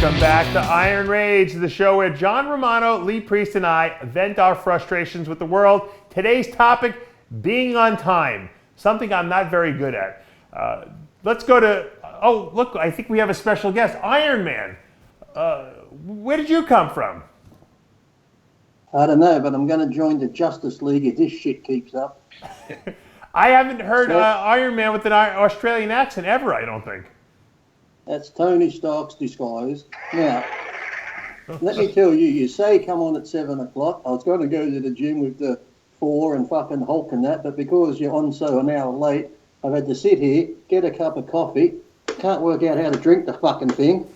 Welcome back to Iron Rage, the show where John Romano, Lee Priest, and I vent our frustrations with the world. Today's topic, being on time, something I'm not very good at. Let's go to, oh, look, I think we have a special guest, Iron Man. Where did you come from? I don't know, but I'm going to join the Justice League if this shit keeps up. I haven't heard Iron Man with an Australian accent ever, I don't think. That's Tony Stark's disguise. Now, let me tell you, you say come on at 7 o'clock. I was going to go to the gym with the 4 and fucking Hulk and that, but because you're on so an hour late, I've had to sit here, get a cup of coffee, can't work out how to drink the fucking thing.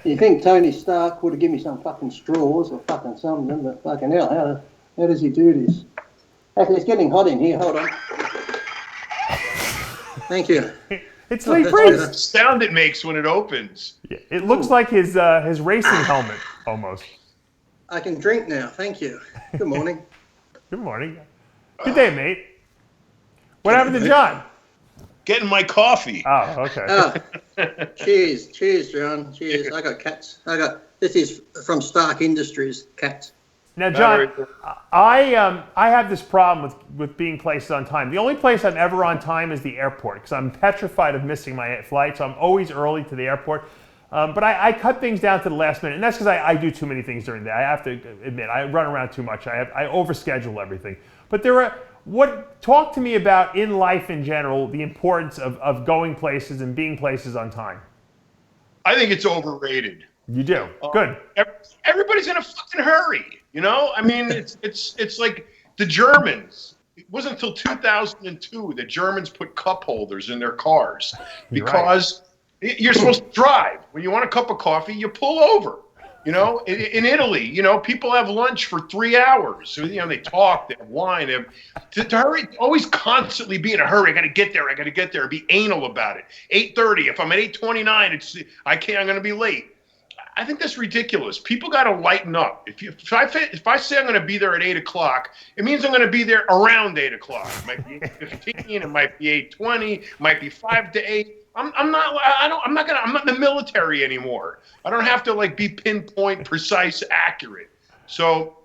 You think Tony Stark would have given me some fucking straws or fucking something, but fucking hell, how does he do this? Actually, it's getting hot in here, hold on. Thank you. It's Lee Priest. The sound it makes when it opens. Yeah, it looks like his racing helmet, almost. I can drink now, thank you. Good morning. Good morning. Good day, mate. What happened to John? Getting my coffee. Oh, okay. Cheers, John. Cheers. I got cats. This is from Stark Industries, cats. Now, John, I have this problem with being placed on time. The only place I'm ever on time is the airport because I'm petrified of missing my flight, so I'm always early to the airport. But I cut things down to the last minute, and that's because I do too many things during the day. I have to admit, I run around too much. I overschedule everything. But talk to me about, in life in general, the importance of going places and being places on time. I think it's overrated. You do? Good. Everybody's in a fucking hurry, you know? I mean, it's like the Germans. It wasn't until 2002 that Germans put cup holders in their cars because you're supposed to drive. When you want a cup of coffee, you pull over. You know, in Italy, you know, people have lunch for 3 hours. So, you know, they talk, they have wine. To hurry, always constantly be in a hurry. I got to get there. Be anal about it. 8:30. If I'm at 8:29, I'm going to be late. I think that's ridiculous. People got to lighten up. If I say I'm going to be there at 8 o'clock, it means I'm going to be there around 8 o'clock. It might be 8:15. It might be 8:20. It might be 5 to 8. I'm not in the military anymore. I don't have to like be pinpoint, precise, accurate. So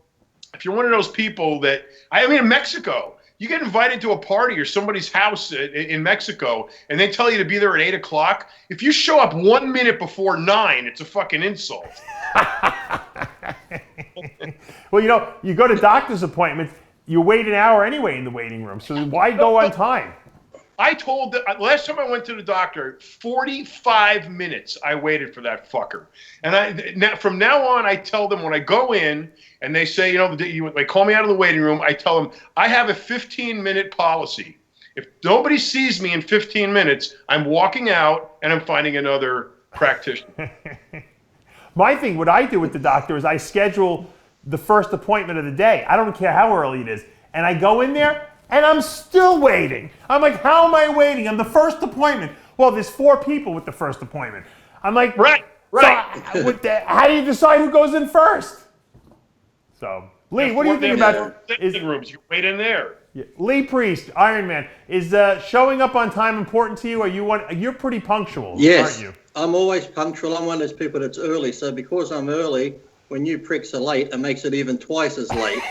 if you're one of those people in Mexico, you get invited to a party or somebody's house in Mexico and they tell you to be there at 8 o'clock. If you show up 1 minute before 9, it's a fucking insult. Well, you know, you go to doctor's appointments, you wait an hour anyway in the waiting room. So why go on time? Last time I went to the doctor, 45 minutes I waited for that fucker. And from now on, I tell them when I go in and they say, they call me out of the waiting room, I tell them I have a 15-minute policy. If nobody sees me in 15 minutes, I'm walking out and I'm finding another practitioner. What I do with the doctor is I schedule the first appointment of the day. I don't care how early it is. And I go in there, and I'm still waiting. I'm like, how am I waiting? I'm the first appointment. Well, there's 4 people with the first appointment. I'm like, right. So, how do you decide who goes in first? So, Lee, what do you think about rooms? You wait in there. Yeah. Lee Priest, Iron Man, is showing up on time important to you? You're pretty punctual, yes, aren't you? I'm always punctual. I'm one of those people that's early. So because I'm early, when you pricks are late, it makes it even twice as late.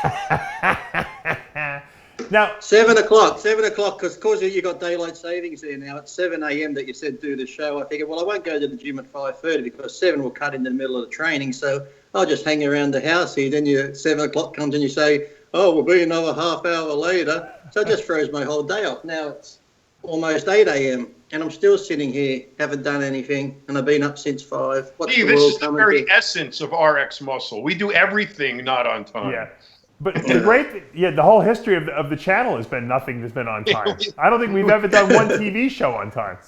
Now, 7 o'clock, because you got daylight savings there now. It's 7 a.m. that you said do the show. I figured, well, I won't go to the gym at 5:30 because 7 will cut in the middle of the training. So I'll just hang around the house here. Then 7 o'clock comes and you say, oh, we'll be another half hour later. So it just throws my whole day off. Now it's almost 8 a.m. and I'm still sitting here, haven't done anything, and I've been up since 5. Steve, this is the very essence of RxMuscle. We do everything not on time. Yeah. But the whole history of the channel has been nothing that's been on time. I don't think we've ever done one TV show on time.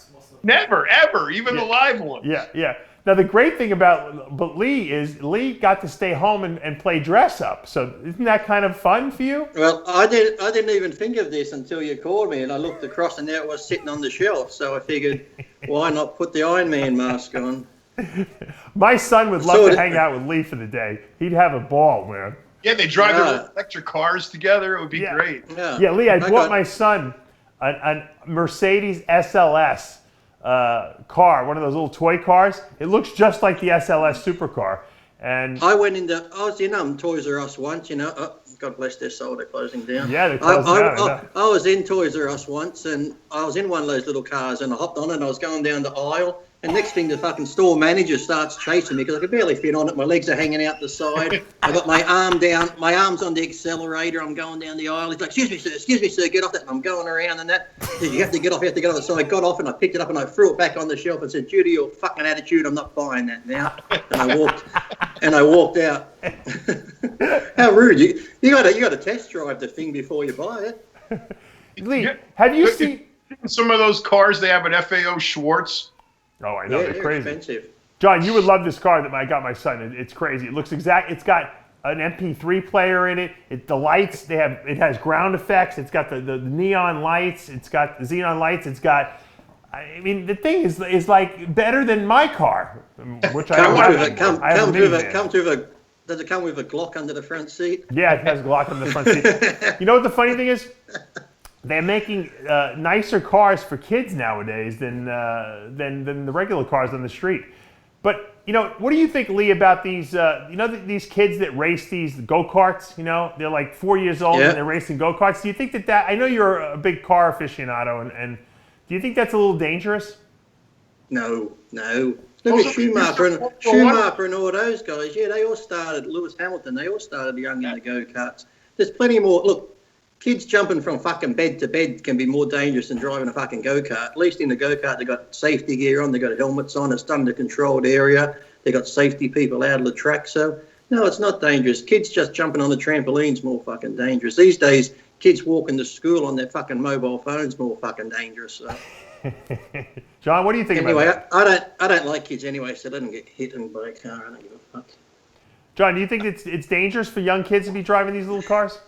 Never, ever, even the live ones. Yeah. Now the great thing about Lee is Lee got to stay home and play dress up. So isn't that kind of fun for you? Well, I didn't even think of this until you called me, and I looked across and there it was sitting on the shelf. So I figured, why not put the Iron Man mask on? My son would love to hang out with Lee for the day. He'd have a ball, man. Yeah, they drive their electric cars together. It would be great. Yeah, Lee, I bought my son a Mercedes SLS car, one of those little toy cars. It looks just like the SLS supercar. And I was in Toys R Us once, God bless their soul, they're closing down. Yeah, they're closing down. I was in Toys R Us once, and I was in one of those little cars, and I hopped on it, and I was going down the aisle, and next thing the fucking store manager starts chasing me because I could barely fit on it. My legs are hanging out the side. I got my arm's on the accelerator. I'm going down the aisle. He's like, excuse me, sir, get off that. And I'm going around and that. He said, you have to get off. So I got off and I picked it up and I threw it back on the shelf and said, due to your fucking attitude, I'm not buying that now. And I walked out. How rude! You got to test drive the thing before you buy it. Lee, have you seen some of those cars they have at FAO Schwartz? Oh, I know, Yeah, they're crazy. Expensive. John, you would love this car that I got my son. It's crazy. It looks exact. It's got an MP3 player in it. The lights, it has ground effects. It's got the neon lights. It's got the xenon lights. It's got, I mean, the thing is like better than my car, which I don't have. Does it come with a Glock under the front seat? Yeah, it has a Glock under the front seat. You know what the funny thing is? They're making nicer cars for kids nowadays than the regular cars on the street. But what do you think, Lee, about these? These kids that race these go-karts. They're like 4 years old and they're racing go-karts. Do you think that? I know you're a big car aficionado, and do you think that's a little dangerous? No. Look at Schumacher and all those guys. Yeah, they all started. Lewis Hamilton. They all started young in the go-karts. There's plenty more. Look. Kids jumping from fucking bed to bed can be more dangerous than driving a fucking go-kart. At least in the go-kart, they got safety gear on, they got helmets on, it's done in a controlled area, they got safety people out of the track. So, no, it's not dangerous. Kids just jumping on the trampoline's more fucking dangerous. These days, kids walking to school on their fucking mobile phones more fucking dangerous. So. John, what do you think about that? Anyway, I don't like kids anyway, so they don't get hit by a car. I don't give a fuck. John, do you think it's dangerous for young kids to be driving these little cars?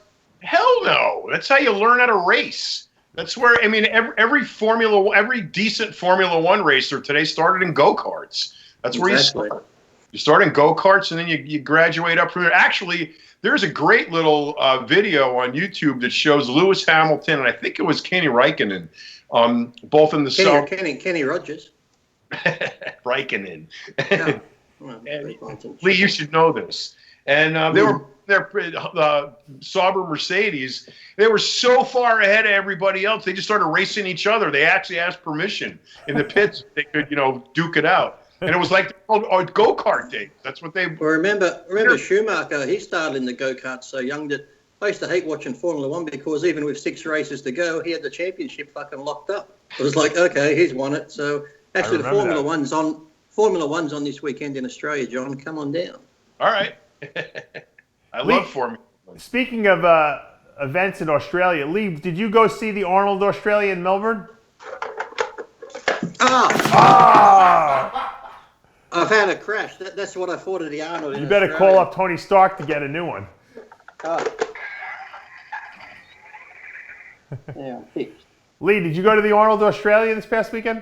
Hell no. That's how you learn how to race. That's where, I mean, every decent Formula One racer today started in go-karts. That's where you start. You start in go-karts and then you graduate up from there. Actually, there's a great little video on YouTube that shows Lewis Hamilton and I think it was Kenny Raikkonen, both in the Kenny Rogers. Raikkonen. No. Lee, you should know this. And they were the Sauber Mercedes. They were so far ahead of everybody else. They just started racing each other. They actually asked permission in the pits if they could, duke it out. And it was like go-kart day. That's what they. Well, remember Schumacher? He started in the go-kart so young that I used to hate watching Formula One because even with 6 races to go, he had the championship fucking locked up. It was like, okay, he's won it. So actually, the Formula One's on this weekend in Australia. John, come on down. All right. I love Formula One. Speaking of events in Australia, Lee, did you go see the Arnold Australia in Melbourne? I've had a crash. That's what I thought of the Arnold. You better call up Tony Stark to get a new one. Yeah, fixed. Lee, did you go to the Arnold Australia this past weekend?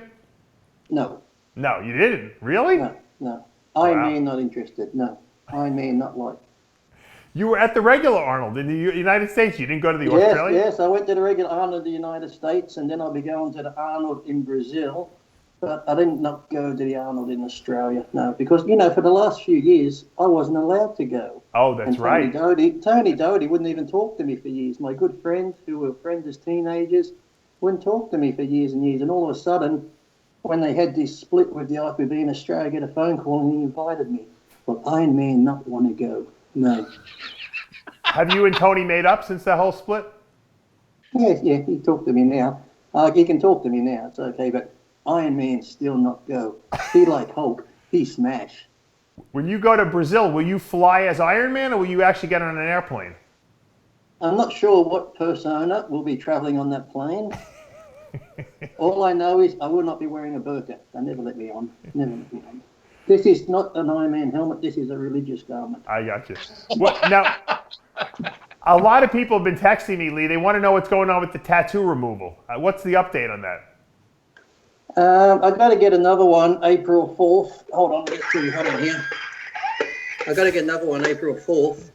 No. No, you didn't. Really? No. I'm not interested. No. I'm not like. You were at the regular Arnold in the United States. You didn't go to the Australia? Yes, I went to the regular Arnold in the United States, and then I'll be going to the Arnold in Brazil. But I didn't not go to the Arnold in Australia, no, because, for the last few years, I wasn't allowed to go. Oh, that's right. Tony Doty wouldn't even talk to me for years. My good friend, who were friends as teenagers, wouldn't talk to me for years and years. And all of a sudden, when they had this split with the IPB in Australia, I get a phone call and he invited me. But I may not want to go. No. Have you and Tony made up since that whole split? Yeah, he talked to me now. He can talk to me now, it's okay, but Iron Man still not go. He like Hulk, he smash. When you go to Brazil, will you fly as Iron Man or will you actually get on an airplane? I'm not sure what persona will be traveling on that plane. All I know is I will not be wearing a burqa. They never let me on. Never let me on. This is not an Iron Man helmet. This is a religious garment. I got you. Now, a lot of people have been texting me, Lee. They want to know what's going on with the tattoo removal. What's the update on that? I've got to get another one April 4th. Hold on, let's see. Hold on here. I've got to get another one April 4th.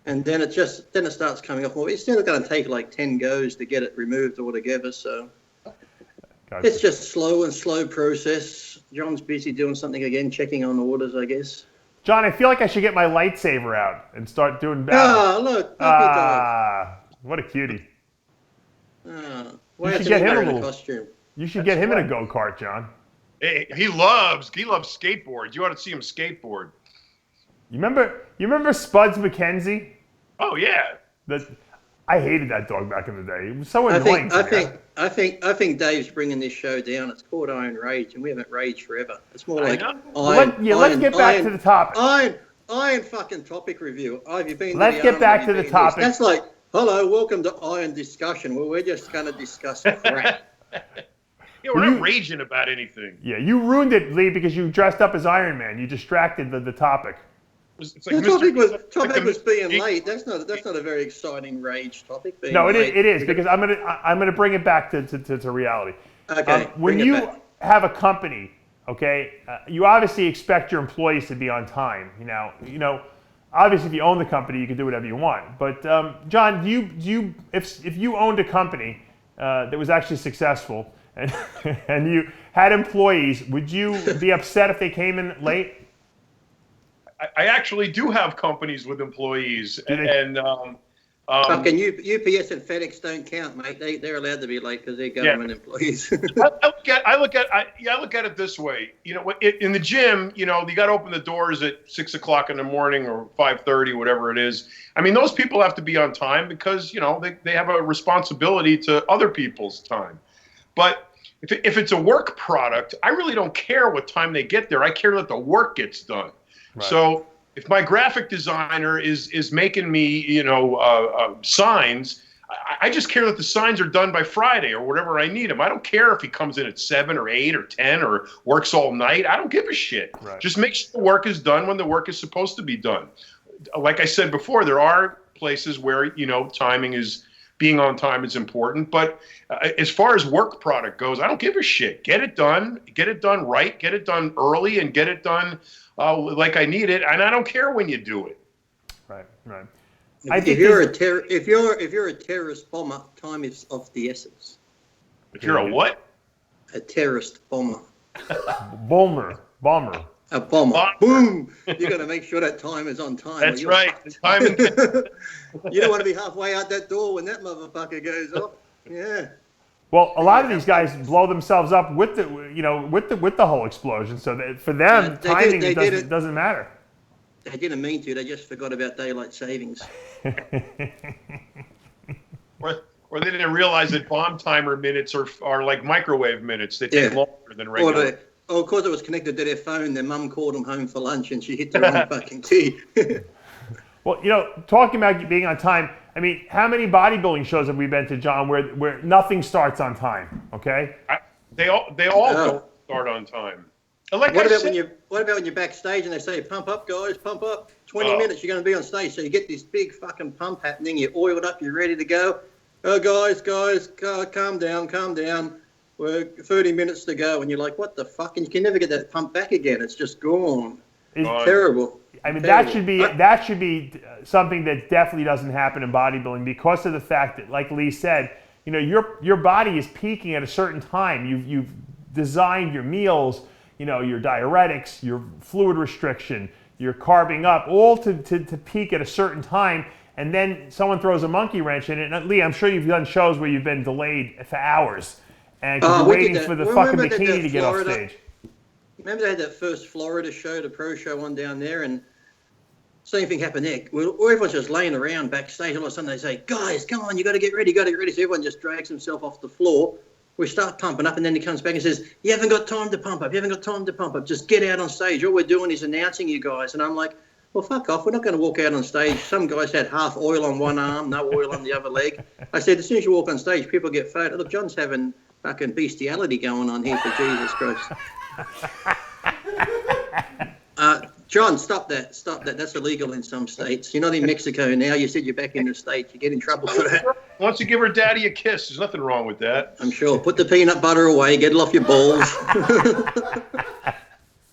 And then it starts coming off more. It's still going to take like 10 goes to get it removed altogether, so. Gotcha. It's just slow process. John's busy doing something again, checking on orders, I guess. John, I feel like I should get my lightsaber out and start doing battle. Oh, look, puppy dog. What a cutie. Why should isn't get he him a wearing little- costume? You should get him in a go-kart, John. Hey, he loves skateboards. You ought to see him skateboard. You remember Spuds McKenzie? Oh yeah. I hated that dog back in the day. It was so annoying. I think Dave's bringing this show down. It's called Iron Rage, and we haven't raged forever. It's more like let's get back to the topic. Iron fucking topic review. Have you been? Let's get back to the topic. That's like, hello, welcome to Iron Discussion. Well, we're just going to discuss crap. Yeah, we're not raging about anything. Yeah, you ruined it, Lee, because you dressed up as Iron Man. You distracted the topic. It's like The topic was being late. That's not a very exciting rage topic. No, it is because I'm gonna bring it back to reality. Okay. When you have a company, okay, you obviously expect your employees to be on time. You know, obviously if you own the company, you can do whatever you want. But John, if you owned a company that was actually successful and you had employees, would you be upset if they came in late? I actually do have companies with employees, and fucking UPS and FedEx don't count, mate. They're allowed to be late because they're government employees. I look at it this way. You know, in the gym, you know, you got to open the doors at 6 o'clock in the morning or 5:30, whatever it is. I mean, those people have to be on time because, you know, they have a responsibility to other people's time. But if it's a work product, I really don't care what time they get there. I care that the work gets done. Right. So if my graphic designer is making me, you know, signs, I just care that the signs are done by Friday or whatever I need them. I don't care if he comes in at 7 or 8 or 10 or works all night. I don't give a shit. Right. Just make sure the work is done when the work is supposed to be done. Like I said before, there are places where, you know, being on time is important. But as far as work product goes, I don't give a shit. Get it done right, get it done early, and get it done like I need it, and I don't care when you do it. Right. If you're a terrorist bomber, time is of the essence. If you're a what? A terrorist bomber. Bomber. A bomber. Boom! You got to make sure that time is on time. That's right. You don't want to be halfway out that door when that motherfucker goes off. Yeah. Well, a lot of these guys blow themselves up with the whole explosion. So for them, timing doesn't matter. They didn't mean to. They just forgot about daylight savings. Or they didn't realize that bomb timer minutes are like microwave minutes. They take longer than regular. Of course, it was connected to their phone. Their mum called them home for lunch, and she hit the wrong fucking key. Well, you know, talking about being on time. I mean, how many bodybuilding shows have we been to, John, where nothing starts on time? Okay. They all don't start on time. Like what about when you're backstage and they say, "Pump up, guys, pump up. 20 minutes, you're going to be on stage." So you get this big fucking pump happening. You're oiled up. You're ready to go. Oh, guys, calm down. We're 30 minutes to go, and you're like, "What the fuck?" And you can never get that pump back again. It's just gone. It's terrible. I mean, that should be something that definitely doesn't happen in bodybuilding because of the fact that, like Lee said, you know, your body is peaking at a certain time. You've designed your meals, you know, your diuretics, your fluid restriction, your carbing up, all to peak at a certain time, and then someone throws a monkey wrench in it. And Lee, I'm sure you've done shows where you've been delayed for hours and you're waiting for the fucking bikini to get off stage. Remember they had that first Florida show, the pro show one down there, and same thing happened there. Well, everyone's just laying around backstage. All of a sudden they say, "Guys, come on, you got to get ready. So everyone just drags himself off the floor. We start pumping up, and then he comes back and says, "You haven't got time to pump up. Just get out on stage. All we're doing is announcing you guys." And I'm like, "Well, fuck off. We're not going to walk out on stage." Some guys had half oil on one arm, no oil on the other leg. I said, as soon as you walk on stage, people get photo. Look, John's having fucking bestiality going on here, for Jesus Christ. John, stop that. That's illegal in some states. You're not in Mexico now. You said you're back in the States. You get in trouble for that. Once you give her daddy a kiss, there's nothing wrong with that. I'm sure. Put the peanut butter away. Get it off your balls.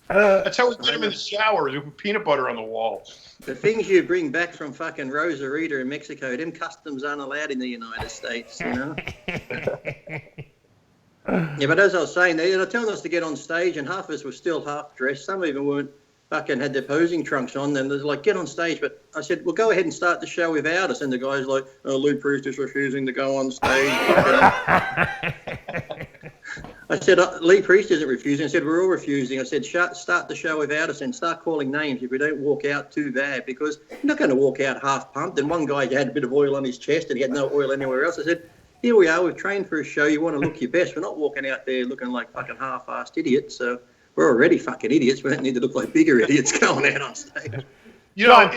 That's how we get him in the shower. We put peanut butter on the wall. The things you bring back from fucking Rosarita in Mexico, them customs aren't allowed in the United States, you know? Yeah, but as I was saying, they were telling us to get on stage, and half of us were still half dressed. Some even weren't fucking had their posing trunks on. And they're like, get on stage. But I said, well, go ahead and start the show without us. And the guy's like, oh, Lee Priest is refusing to go on stage. I said, Lee Priest isn't refusing. I said, we're all refusing. I said, start the show without us and start calling names if we don't walk out too bad, because you're not going to walk out half pumped. And one guy had a bit of oil on his chest and he had no oil anywhere else. I said, here we are, we've trained for a show. You want to look your best. We're not walking out there looking like fucking half-assed idiots. So we're already fucking idiots. We don't need to look like bigger idiots going out on stage. You know,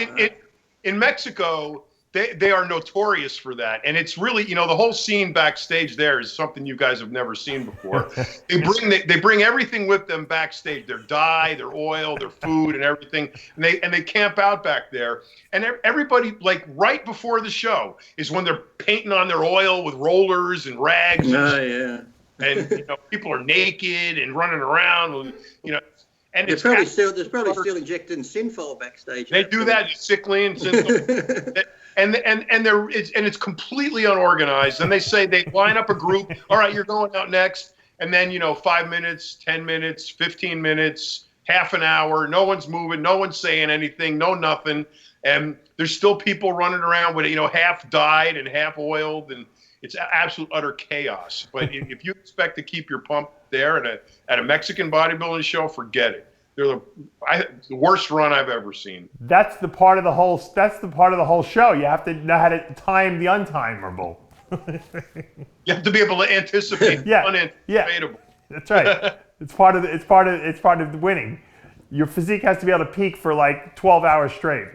in Mexico, they are notorious for that. And it's really, you know, the whole scene backstage there is something you guys have never seen before. They bring everything with them backstage, their dye, their oil, their food and everything. And they camp out back there. And everybody, like right before the show is when they're painting on their oil with rollers and rags. Oh, yeah. And, you know, people are naked and running around, you know. And there's probably still injecting synthol backstage. They do that, sickly and synthol. And it's completely unorganized. And they say they line up a group. All right, you're going out next. And then, you know, 5 minutes, 10 minutes, 15 minutes, half an hour. No one's moving. No one's saying anything. No nothing. And there's still people running around with, you know, half dyed and half oiled. And it's absolute utter chaos. But if you expect to keep your pump there at a Mexican bodybuilding show, forget it. They're the worst run I've ever seen. That's the part of the whole. That's the part of the whole show. You have to know how to time the untimable. You have to be able to anticipate the unanticipatable. That's right. It's part of the winning. Your physique has to be able to peak for like 12 hours straight.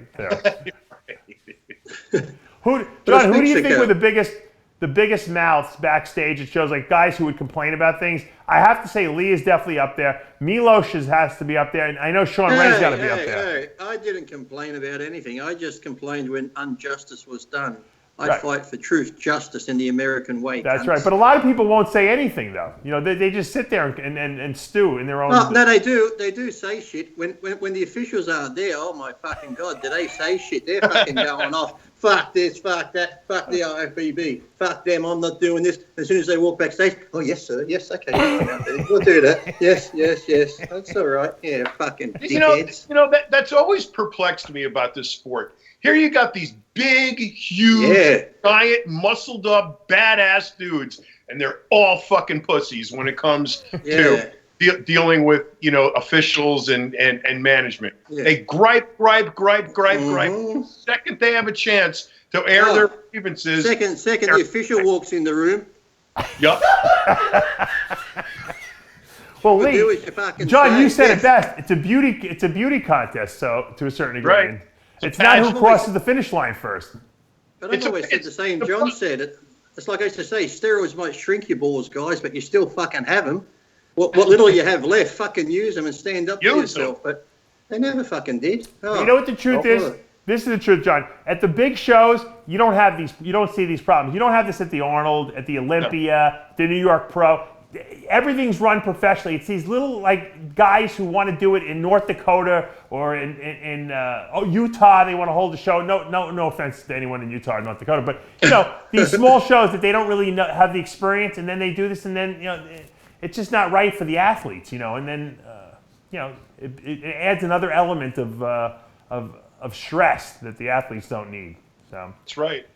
Who do you think were the biggest mouths backstage at shows, like guys who would complain about things? I have to say Lee is definitely up there. Milos has to be up there, and I know Sean Ray's got to be up there. Hey, I didn't complain about anything. I just complained when injustice was done. I fight for truth, justice in the American way. That's right. But a lot of people won't say anything, though. You know, they just sit there and stew in their own. Oh, no, they do. They do say shit. When the officials aren't there, oh my fucking God, do they say shit? They're fucking going off. Fuck this, fuck that, fuck the IFBB, fuck them, I'm not doing this. As soon as they walk backstage, oh, yes, sir, yes, okay, we'll do that. Yes, that's all right. Yeah, fucking dickheads. You know that's always perplexed me about this sport. Here you got these big, huge, giant, muscled up, badass dudes, and they're all fucking pussies when it comes to dealing with, you know, officials and management. Yeah. They gripe. Second they have a chance to air their grievances. Second the official walks in the room. Yup. Well, Lee, John, you said it best. It's a beauty contest, so to a certain degree. Right. It's not who crosses the finish line first. But I've always said the same. John said it. It's like I used to say, steroids might shrink your balls, guys, but you still fucking have them. What little you have left, fucking use them and stand up for yourself. But they never fucking did. Oh, you know what the truth is? This is the truth, John. At the big shows, you don't have these. You don't see these problems. You don't have this at the Arnold, at the Olympia, the New York Pro. Everything's run professionally. It's these little like guys who want to do it in North Dakota or in Utah. They want to hold a show. No offense to anyone in Utah or North Dakota, but you know these small shows that they don't really have the experience, and then they do this, and then you know it's just not right for the athletes, you know. And then you know it adds another element of stress that the athletes don't need. So that's right.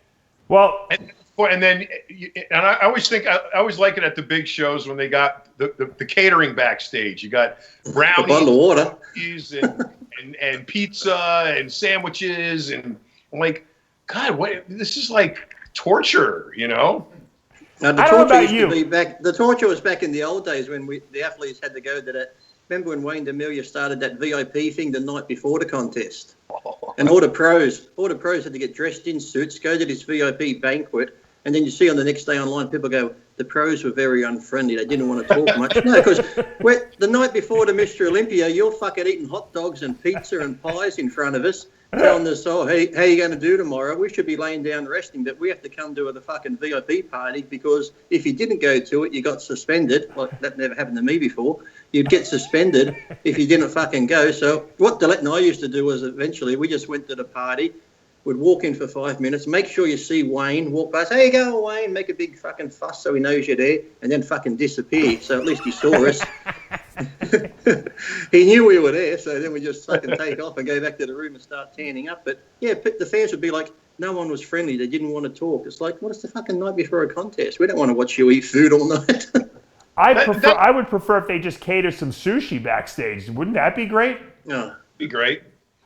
Well. And I always think I always like it at the big shows when they got the catering backstage. You got brownies, a bottle of water, and pizza and sandwiches, and I'm like, God, what? This is like torture, you know. Now, the torture used to be back. The torture was back in the old days when the athletes had to go to that. Remember when Wayne D'Amelia started that VIP thing the night before the contest? And all the pros had to get dressed in suits, go to this VIP banquet, and then you see on the next day online, people go, the pros were very unfriendly. They didn't want to talk much. No, because the night before the Mr. Olympia, you're fucking eating hot dogs and pizza and pies in front of us, telling us, oh, hey, how are you going to do tomorrow? We should be laying down resting, but we have to come to the fucking VIP party because if you didn't go to it, you got suspended. Like, that never happened to me before. You'd get suspended if you didn't fucking go. So what Delet and I used to do was eventually we just went to the party, would walk in for 5 minutes, make sure you see Wayne, walk past, hey, go Wayne, make a big fucking fuss so he knows you're there, and then fucking disappear. So at least he saw us. He knew we were there, so then we just fucking take off and go back to the room and start tanning up. But yeah, the fans would be like, no one was friendly. They didn't want to talk. It's like, what is the fucking night before a contest? We don't want to watch you eat food all night. I would prefer if they just cater some sushi backstage. Wouldn't that be great? No, Be great.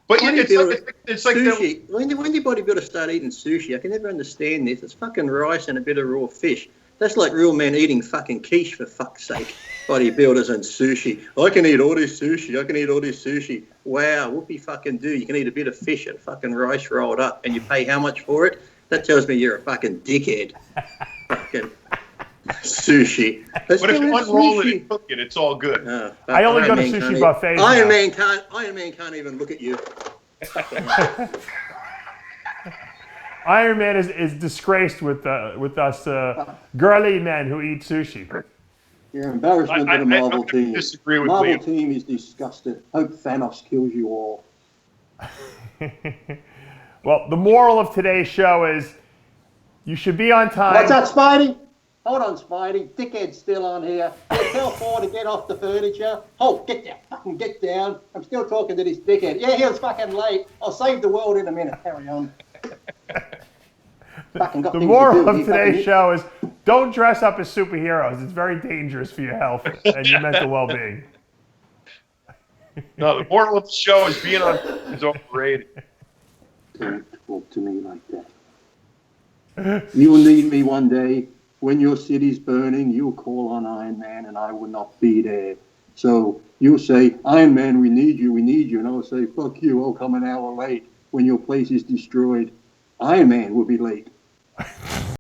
But it's like sushi. When did bodybuilders start eating sushi? I can never understand this. It's fucking rice and a bit of raw fish. That's like real men eating fucking quiche, for fuck's sake. Bodybuilders and sushi. I can eat all this sushi. I can eat all this sushi. Wow, whoopie fucking do. You can eat a bit of fish and fucking rice rolled up, and you pay how much for it? That tells me you're a fucking dickhead. Fucking sushi. But if you unroll it and cook it, it's all good. I only go to sushi buffets. Iron Man can't even look at you. Iron Man is disgraced with us girly men who eat sushi. You're embarrassment to the Marvel team. Disagree with Marvel Liam. team is disgusted. Hope Thanos kills you all. Well, the moral of today's show is you should be on time. What's that, Spidey? Hold on, Spidey. Dickhead's still on here. Yeah, tell Ford to get off the furniture. Hulk, get down. Fucking get down. I'm still talking to this dickhead. Yeah, he was fucking late. I'll save the world in a minute. Carry on. The moral of today's show is don't dress up as superheroes. It's very dangerous for your health and your mental well-being. No, the moral of the show is being on is overrated. Don't talk to me like that. You'll need me one day. When your city's burning, you'll call on Iron Man and I will not be there. So you'll say, Iron Man, we need you. And I'll say, fuck you, I'll come an hour late when your place is destroyed. Iron Man will be late.